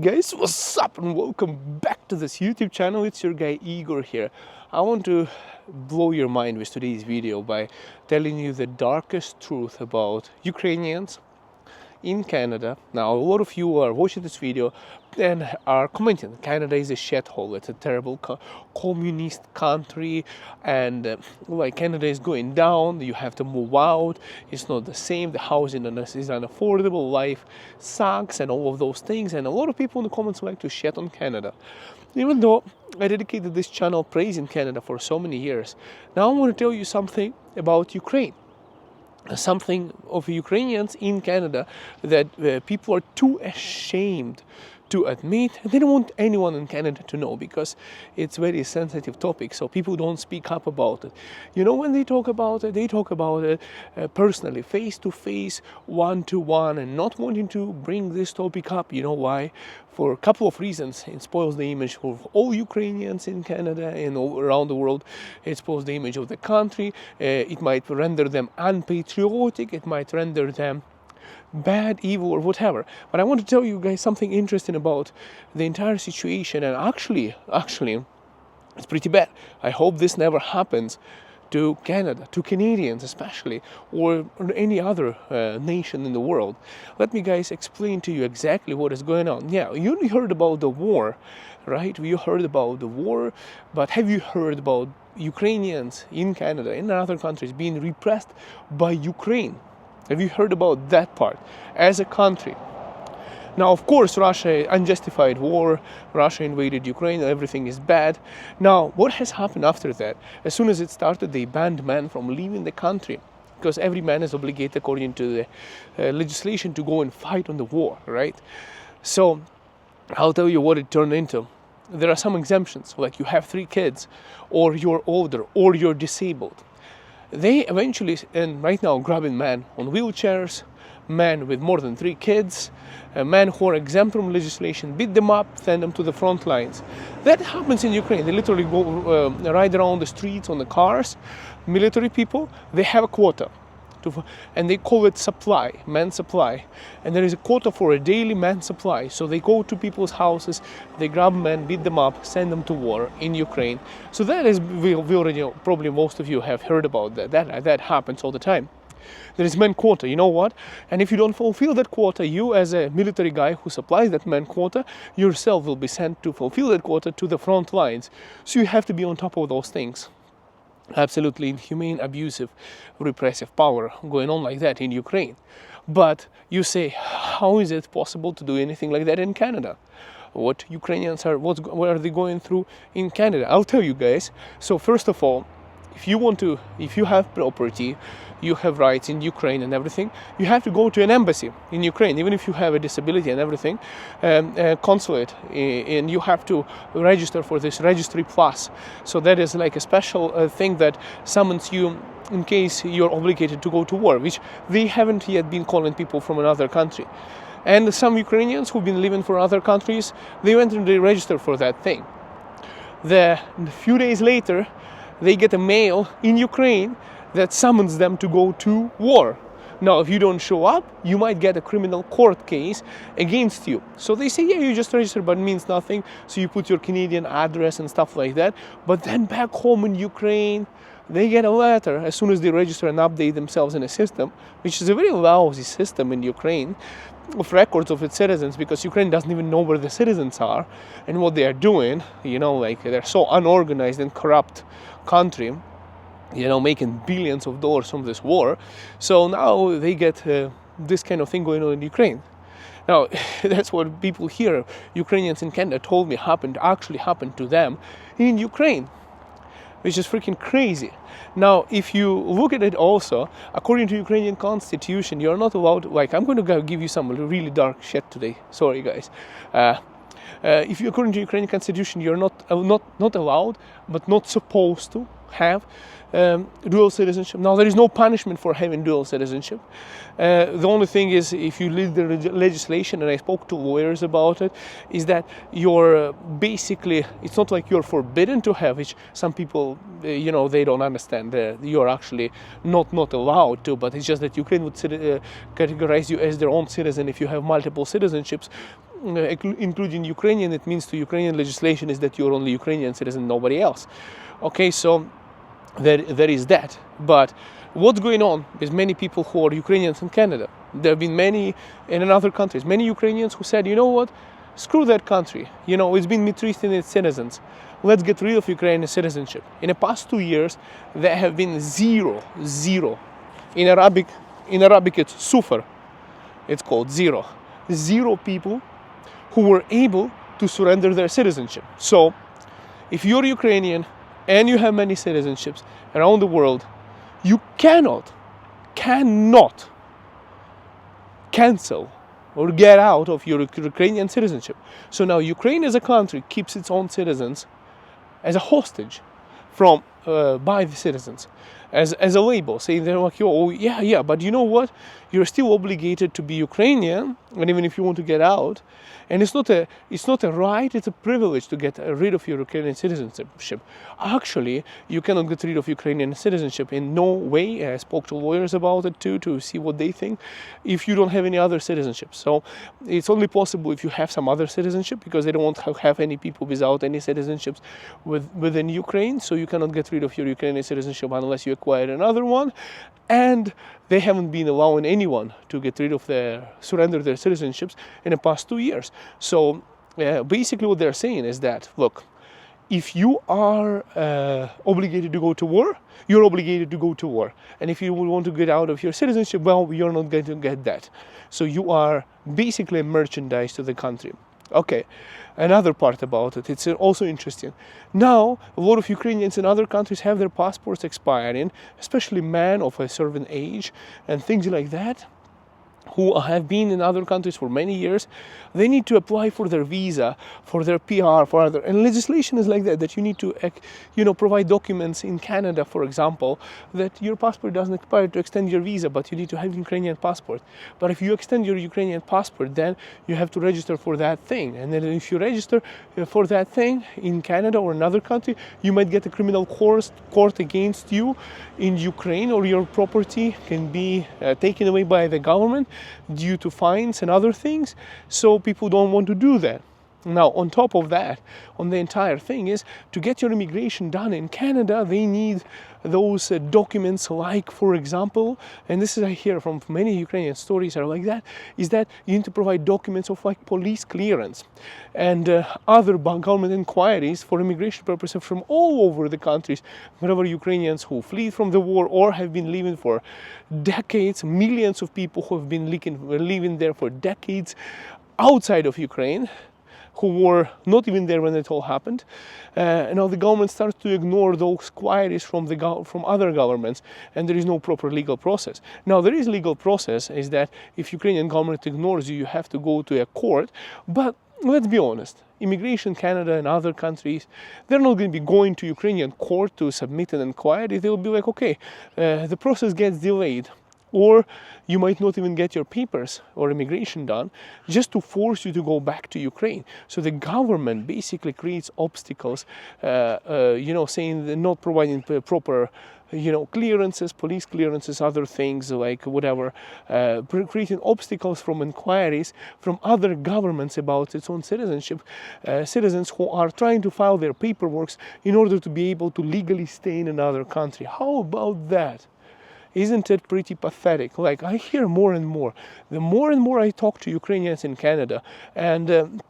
Guys, what's up and welcome back to this YouTube channel. It's your guy Igor here. I want to blow your mind with today's video by telling you the darkest truth about Ukrainians in Canada. Now, a lot of you are watching this video and are commenting Canada is a shithole, it's a terrible communist country, and like Canada is going down, you have to move out, it's not the same, the housing is unaffordable, life sucks, and all of those things. And a lot of people in the comments like to shit on Canada, even though I dedicated this channel praising Canada for so many years. Now I want to tell you something about Ukraine, something of Ukrainians in Canada that people are too ashamed to admit, and they don't want anyone in Canada to know because it's a very sensitive topic, so people don't speak up about it. You know, when they talk about it personally, face to face, one to one, and not wanting to bring this topic up. You know why? For a couple of reasons. It spoils the image of all Ukrainians in Canada and all around the world. It spoils the image of the country. It might render them unpatriotic. It might render them bad, evil, or whatever. But I want to tell you guys something interesting about the entire situation, and actually it's pretty bad. I hope this never happens to Canada, to Canadians especially, or any other nation in the world. Let me guys explain to you exactly what is going on. Yeah, you heard about the war, right? You heard about the war, but have you heard about Ukrainians in Canada, in other countries, being repressed by Ukraine? Have you heard about that part as a country? Now, of course, Russia, unjustified war, Russia invaded Ukraine, everything is bad. Now, what has happened after that? As soon as it started, they banned men from leaving the country, because every man is obligated, according to the legislation, to go and fight on the war, right? So, I'll tell you what it turned into. There are some exemptions, like you have 3 kids, or you're older, or you're disabled. They eventually, and right now, grabbing men on wheelchairs, men with more than 3 kids, men who are exempt from legislation, beat them up, send them to the front lines. That happens in Ukraine. They literally go ride around the streets on the cars. Military people, they have a quota, and they call it supply, man supply. And there is a quota for a daily man supply. So they go to people's houses, they grab men, beat them up, send them to war in Ukraine. So that is, we already, probably most of you have heard about that. That happens all the time. There is man quota, you know what? And if you don't fulfill that quota, you as a military guy who supplies that man quota, yourself will be sent to fulfill that quota to the front lines. So you have to be on top of those things. Absolutely inhumane, abusive, repressive power going on like that in Ukraine. But you say, how is it possible to do anything like that in Canada? What Ukrainians are, what are they going through in Canada? I'll tell you guys. So first of all, if you have property, you have rights in Ukraine and everything, you have to go to an embassy in Ukraine, even if you have a disability and everything, consulate, and you have to register for this Registry Plus. So that is like a special thing that summons you in case you're obligated to go to war, which they haven't yet been calling people from another country. And some Ukrainians who've been living for other countries, they went and they registered for that thing. A few days later, they get a mail in Ukraine that summons them to go to war. Now, if you don't show up, you might get a criminal court case against you. So they say, yeah, you just registered, but it means nothing. So you put your Canadian address and stuff like that. But then back home in Ukraine, they get a letter as soon as they register and update themselves in a system, which is a very lousy system in Ukraine, of records of its citizens, because Ukraine doesn't even know where the citizens are and what they are doing. You know, like they're so unorganized and corrupt country, you know, making billions of dollars from this war. So now they get this kind of thing going on in Ukraine. Now, that's what people here, Ukrainians in Canada, told me actually happened to them in Ukraine, which is freaking crazy. Now, if you look at it also, according to Ukrainian constitution, you're not allowed, like, I'm going to give you some really dark shit today. Sorry, guys. If you, according to Ukrainian constitution, you're not allowed, but not supposed to have dual citizenship. Now, there is no punishment for having dual citizenship. The only thing is, if you read the legislation, and I spoke to lawyers about it, is that you're basically, it's not like you're forbidden to have, which some people, you know, they don't understand. You're actually not allowed to, but it's just that Ukraine would categorize you as their own citizen if you have multiple citizenships. including Ukrainian, it means to Ukrainian legislation is that you're only Ukrainian citizen, nobody else. Okay, so there is that. But what's going on is many people who are Ukrainians in Canada. There have been many in other countries, many Ukrainians who said, you know what, screw that country. You know, it's been mistreating its citizens. Let's get rid of Ukrainian citizenship. In the past 2 years, there have been zero. In Arabic it's sufar. It's called zero people who were able to surrender their citizenship. So, if you're Ukrainian and you have many citizenships around the world, you cannot cancel or get out of your Ukrainian citizenship. So now Ukraine as a country keeps its own citizens as a hostage from by the citizens, as a label, saying they're like, oh yeah, but you know what? You're still obligated to be Ukrainian, and even if you want to get out, and it's not a right, it's a privilege to get rid of your Ukrainian citizenship. Actually, you cannot get rid of Ukrainian citizenship in no way. I spoke to lawyers about it too, to see what they think, if you don't have any other citizenship. So it's only possible if you have some other citizenship, because they don't want to have any people without any citizenships within Ukraine. So you cannot get rid of your Ukrainian citizenship unless you acquire another one. And they haven't been allowing anyone to get rid of surrender their citizenships in the past 2 years. So basically what they're saying is that, look, if you are obligated to go to war, you're obligated to go to war. And if you want to get out of your citizenship, well, you're not going to get that. So you are basically a merchandise to the country. Okay, another part about it, it's also interesting. Now, a lot of Ukrainians in other countries have their passports expiring, especially men of a certain age and things like that, who have been in other countries for many years. They need to apply for their visa, for their PR, for other, and legislation is like that you need to, provide documents in Canada, for example, that your passport doesn't expire to extend your visa, but you need to have a Ukrainian passport. But if you extend your Ukrainian passport, then you have to register for that thing. And then if you register for that thing in Canada or another country, you might get a criminal court against you in Ukraine, or your property can be taken away by the government due to fines and other things. So people don't want to do that. Now, on top of that, on the entire thing is, to get your immigration done in Canada, they need those documents, like, for example, and this is I hear from many Ukrainian stories are like that, is that you need to provide documents of like police clearance and other government inquiries for immigration purposes from all over the countries, wherever Ukrainians who flee from the war or have been living for decades, millions of people who have been living there for decades outside of Ukraine, who were not even there when it all happened. Now the government starts to ignore those queries from other governments, and there is no proper legal process. Now there is legal process, is that if Ukrainian government ignores you, you have to go to a court. But let's be honest, Immigration Canada and other countries, they're not going to be going to Ukrainian court to submit an inquiry. They'll be like, okay, the process gets delayed, or you might not even get your papers or immigration done, just to force you to go back to Ukraine. So the government basically creates obstacles, saying they're not providing proper, clearances, police clearances, other things like whatever, creating obstacles from inquiries from other governments about its own citizenship, citizens who are trying to file their paperwork in order to be able to legally stay in another country. How about that? Isn't it pretty pathetic? Like, I hear more and more. The more and more I talk to Ukrainians in Canada, and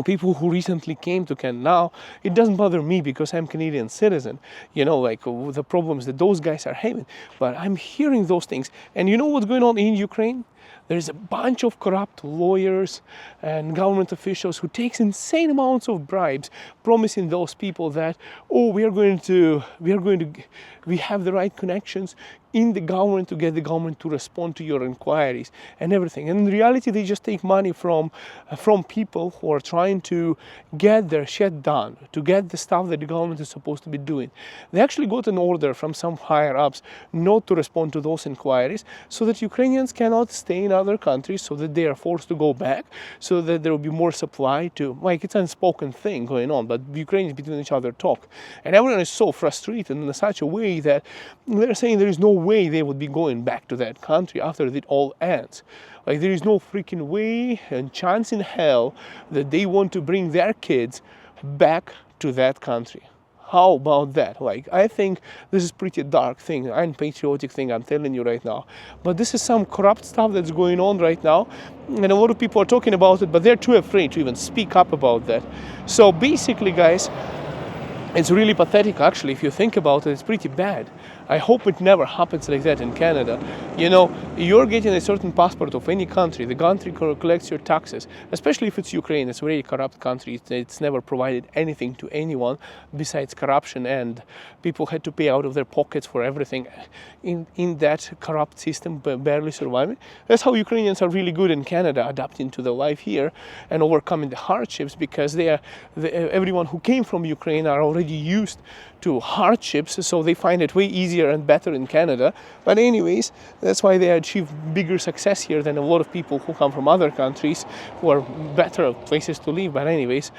people who recently came to Canada, now it doesn't bother me because I'm Canadian citizen, the problems that those guys are having. But I'm hearing those things. And you know what's going on in Ukraine? There's a bunch of corrupt lawyers and government officials who takes insane amounts of bribes, promising those people that, we have the right connections in the government to get the government to respond to your inquiries and everything. And in reality, they just take money from people who are trying to get their shit done, to get the stuff that the government is supposed to be doing. They actually got an order from some higher ups not to respond to those inquiries, so that Ukrainians cannot stay in other countries, so that they are forced to go back, so that there will be more supply to, it's an unspoken thing going on, but Ukrainians between each other talk. And everyone is so frustrated in such a way that they're saying there is no way they would be going back to that country after it all ends. Like, there is no freaking way and chance in hell that they want to bring their kids back to that country. How about that? Like, I think this is pretty dark thing, unpatriotic thing, I'm telling you right now. But this is some corrupt stuff that's going on right now, and a lot of people are talking about it, but they're too afraid to even speak up about that. So basically, guys, it's really pathetic, actually. If you think about it, it's pretty bad. I hope it never happens like that in Canada. You know, you're getting a certain passport of any country. The country collects your taxes, especially if it's Ukraine. It's a very corrupt country. It's never provided anything to anyone besides corruption, and people had to pay out of their pockets for everything in that corrupt system, barely surviving. That's how Ukrainians are really good in Canada, adapting to the life here and overcoming the hardships, because everyone who came from Ukraine are already used to hardships, so they find it way easier and better in Canada. But anyways, that's why they achieve bigger success here than a lot of people who come from other countries who are better places to live. But anyways,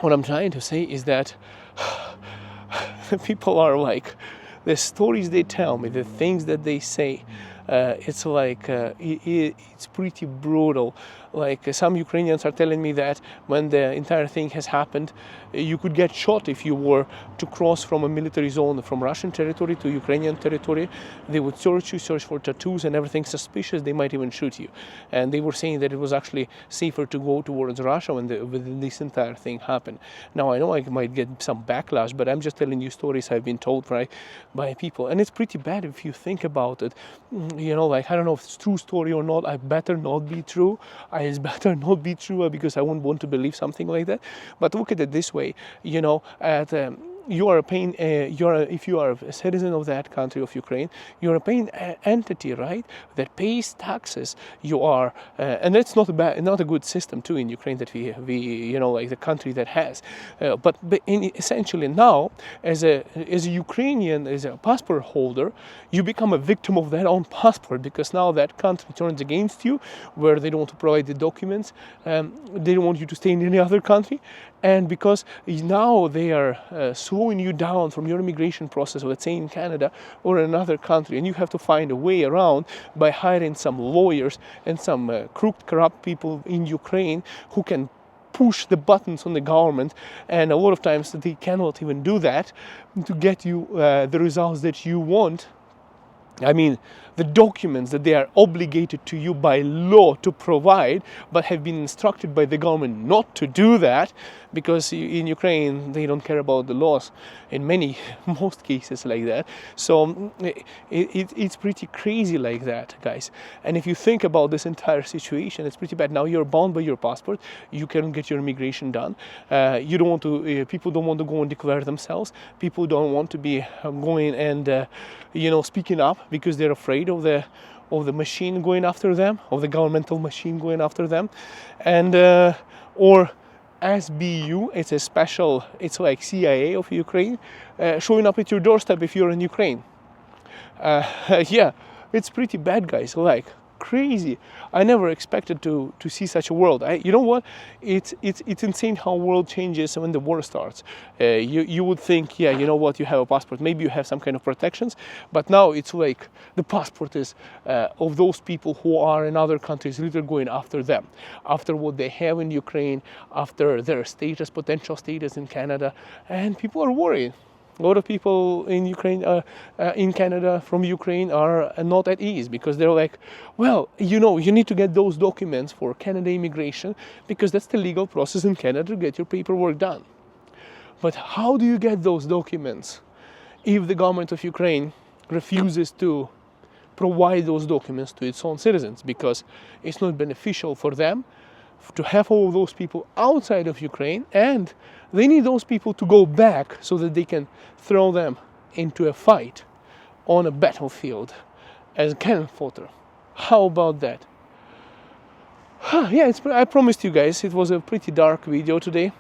what I'm trying to say is that people are like, the stories they tell me, the things that they say, it's like it's pretty brutal. Like, some Ukrainians are telling me that when the entire thing has happened, you could get shot if you were to cross from a military zone from Russian territory to Ukrainian territory. They would search you, search for tattoos and everything suspicious. They might even shoot you. And they were saying that it was actually safer to go towards Russia when this entire thing happened. Now, I know I might get some backlash, but I'm just telling you stories I've been told by people. And it's pretty bad if you think about it. You know, like, I don't know if it's true story or not. I better not be true. It's better not be true, because I wouldn't want to believe something like that. But look at it this way, you know, you are paying, if you are a citizen of that country of Ukraine, you're a paying entity, right, that pays taxes. You are, and that's not a good system too in Ukraine that we you know, like the country that has. But essentially now, as a Ukrainian, as a passport holder, you become a victim of their own passport, because now that country turns against you, where they don't want to provide the documents, they don't want you to stay in any other country, and because now they are slowing you down from your immigration process, let's say in Canada or another country, and you have to find a way around by hiring some lawyers and some crooked, corrupt people in Ukraine who can push the buttons on the government, and a lot of times they cannot even do that to get you the results that you want. I mean, the documents that they are obligated to you by law to provide, but have been instructed by the government not to do that, because in Ukraine they don't care about the laws in most cases like that. So it's pretty crazy like that, guys. And if you think about this entire situation, it's pretty bad. Now you're bound by your passport. You can't get your immigration done. You don't want to. People don't want to go and declare themselves. People don't want to be going and speaking up, because they're afraid of the machine going after them, of the governmental machine going after them. And or SBU, it's like CIA of Ukraine, showing up at your doorstep if you're in Ukraine. Yeah, it's pretty bad, guys. Like, crazy. I never expected to see such a world. You know what? It's insane how world changes when the war starts. You would think, yeah, you know what? You have a passport. Maybe you have some kind of protections. But now it's like the passport is of those people who are in other countries, literally going after them, after what they have in Ukraine, after their potential status in Canada, and people are worried. A lot of people in Ukraine, in Canada, from Ukraine, are not at ease, because they're like, well, you need to get those documents for Canada immigration, because that's the legal process in Canada to get your paperwork done. But how do you get those documents if the government of Ukraine refuses to provide those documents to its own citizens? Because it's not beneficial for them to have all of those people outside of Ukraine, and they need those people to go back so that they can throw them into a fight on a battlefield as cannon fodder. How about that? Yeah, I promised you guys it was a pretty dark video today.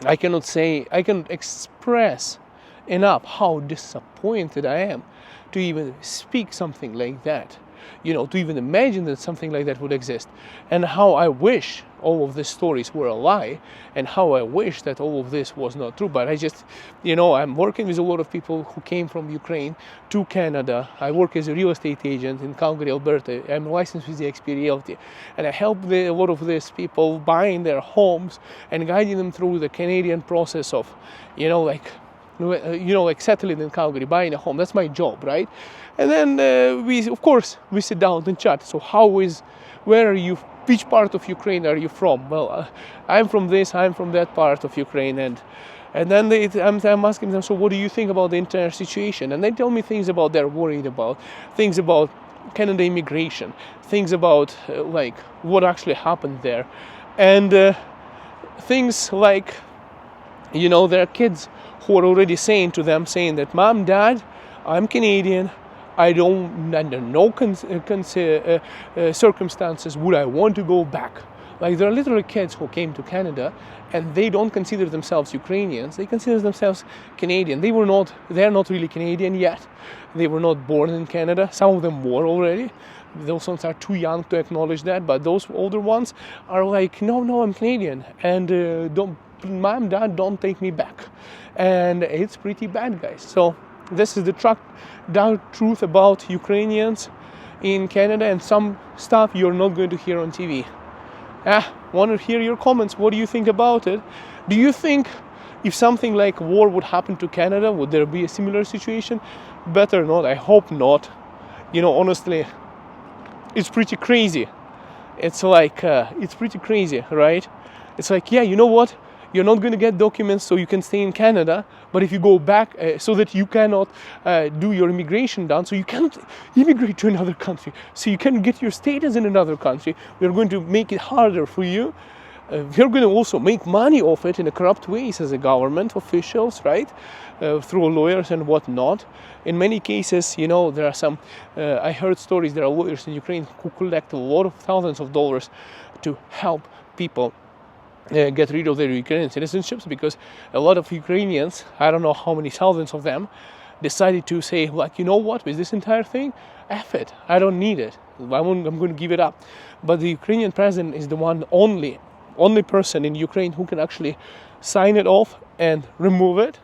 I can express enough how disappointed I am to even speak something like that. to even imagine that something like that would exist. And how I wish all of these stories were a lie, and how I wish that all of this was not true. But I just, I'm working with a lot of people who came from Ukraine to Canada. I work as a real estate agent in Calgary, Alberta. I'm licensed with the XP Realty, and I help a lot of these people buying their homes and guiding them through the Canadian process of, like settling in Calgary, buying a home. That's my job, right? And then we sit down and chat. So where are you? Which part of Ukraine are you from? Well, I'm from this, I'm from that part of Ukraine, and then I'm asking them, so what do you think about the entire situation? And they tell me things about they're worried about, things about Canada immigration, things about like what actually happened there, and things like, their kids who are already saying that, Mom, Dad, I'm Canadian. I don't, under no circumstances would I want to go back. Like, there are literally kids who came to Canada and they don't consider themselves Ukrainians. They consider themselves Canadian. They're not really Canadian yet. They were not born in Canada. Some of them were already. Those ones are too young to acknowledge that. But those older ones are like, no, I'm Canadian. And Mom, Dad, don't take me back. And it's pretty bad, guys. So this is the dark truth about Ukrainians in Canada, and some stuff you're not going to hear on TV. Want to hear your comments. What do you think about it? Do you think if something like war would happen to Canada, would there be a similar situation? Better not. I hope not. Honestly, it's pretty crazy. It's like, it's pretty crazy, right? It's like, yeah, you know what? You're not going to get documents so you can stay in Canada, but if you go back, so that you cannot do your immigration done, so you cannot immigrate to another country, so you can get your status in another country. We're going to make it harder for you. We're going to also make money off it in a corrupt ways as a government officials, right? Through lawyers and whatnot. In many cases, there are some, I heard stories, there are lawyers in Ukraine who collect a lot of thousands of dollars to help people get rid of their Ukrainian citizenships, because a lot of Ukrainians, I don't know how many thousands of them, decided to say, like, you know what, with this entire thing, F it, I don't need it, I'm going to give it up. But the Ukrainian president is the only person in Ukraine who can actually sign it off and remove it.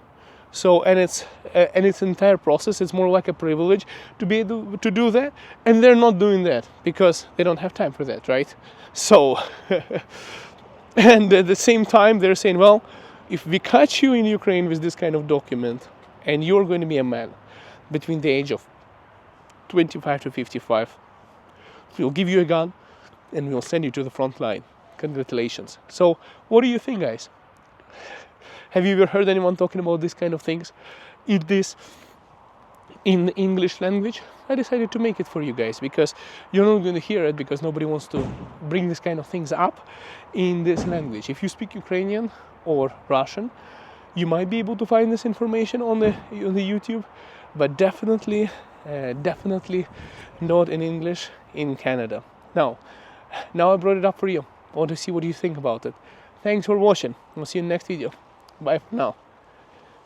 So, and its entire process, it's more like a privilege to be able to do that, and they're not doing that because they don't have time for that, right? So and at the same time, they're saying, well, if we catch you in Ukraine with this kind of document, and you're going to be a man between the age of 25 to 55, we'll give you a gun and we'll send you to the front line. Congratulations. So what do you think, guys? Have you ever heard anyone talking about these kind of things? This in English language? I decided to make it for you guys, because you're not going to hear it, because nobody wants to bring this kind of things up in this language. If you speak Ukrainian or Russian, you might be able to find this information on the YouTube, but definitely not in English in Canada. Now I brought it up for you. I want to see what you think about it. Thanks for watching. We'll see you in the next video. Bye for now.